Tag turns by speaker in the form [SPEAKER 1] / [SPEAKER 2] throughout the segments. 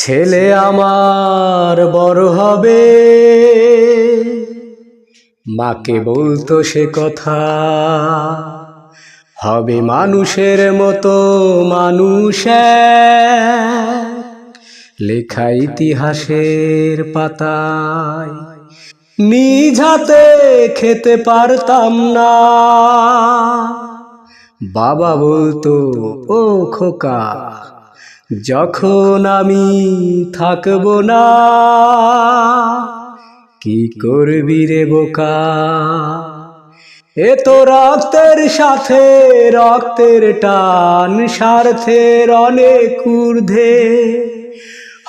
[SPEAKER 1] ছেলে আমার বড় হবে, মাকে বলতো সে কথা, হবে মানুষের মতো মানুষ এক, লেখা ইতিহাসের পাতায়। নিজ হাতে খেতে পারতাম না, বাবা বলতো ও খোকা, যখন আমি থাকবো না, কি করবি রে বোকা। এ তো রক্তের সাথে রক্তের টান, স্বার্থের অনেক ঊর্ধ্বে,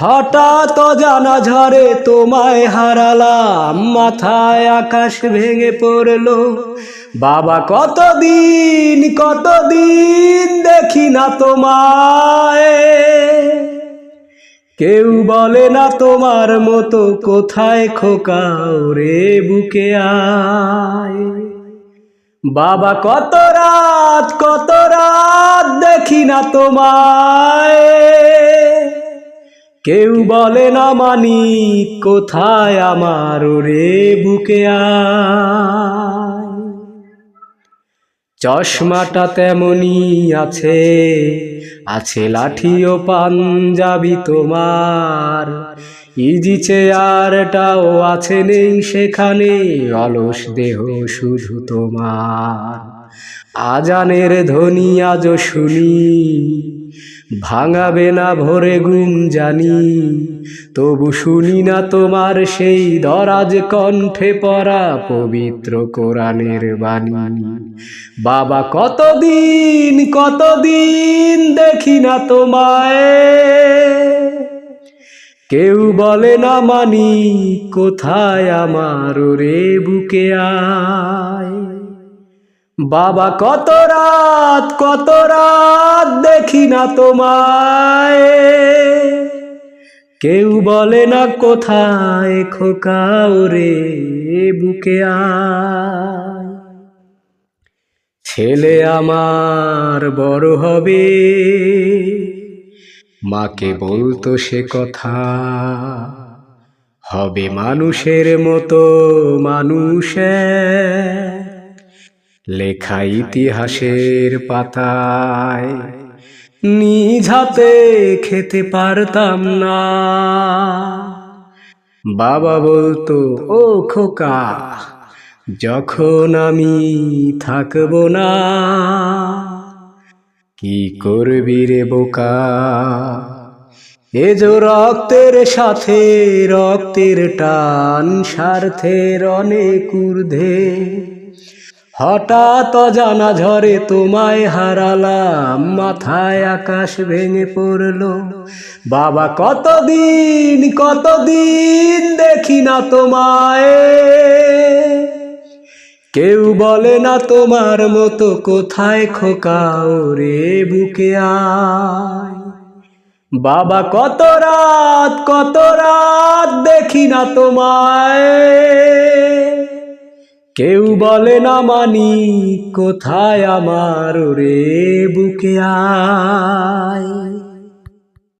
[SPEAKER 1] হঠাৎ অজানা ঝড়ে তোমায় হারালাম, মাথায় আকাশ ভেঙে পড়লো। বাবা কতদিন দেখি না তোমায়, কেউ বলে না তোমার মতো কোথায় খোকা রে বুকে আয়। বাবা কত রাত দেখি না তোমায়, কেউ বলে না মানি কোথায় আমার রে বুকে আয়। চশমাটা তেমনি আছে লাঠি ও পাঞ্জাবি তোমার, ইজি চেয়ারটাও আছে নেই সেখানে, অলস দেহ শুধু তোমার। আজানের ধ্বনি আজও শুনি, ভাঙাবে না ভোরে ঘুম জানি, তবু শুনি না তোমার সেই দরাজ কণ্ঠে পড়া পবিত্র কোরআনের বাণী। বাবা কতদিন দেখি না তোমায়, কেউ বলে না মানি কোথায় আমার রে বুকে আয়। বাবা কত রাত দেখি না তোমায়, কেউ বলে না কোথায় খোকা রে বুকে আয়। ছেলে আমার বড় হবে, মাকে বলতো সে কথা, হবে মানুষের মতো মানুষ এক, লেখা ইতিহাসের পাতায়। নিজ হাতে খেতে পারতাম না, বাবা বলতো ও খোকা, যখন আমি থাকবো না, কি করবি রে বোকা। এ যে রক্তের সাথে রক্তের টান, স্বার্থের অনেক ঊর্ধ্বে, হঠাৎ অজানা ঝড়ে তোমায় হারালাম, মাথায় আকাশ ভেঙে পড়লো। বাবা কতদিন দেখি না তোমায়, কেউ বলে না তোমার মতো কোথায় খোকা রে বুকে আয়। বাবা কত রাত দেখি না তোমায়, কেউ বলে না মানি কোথায় আমার রে বুকে আয়।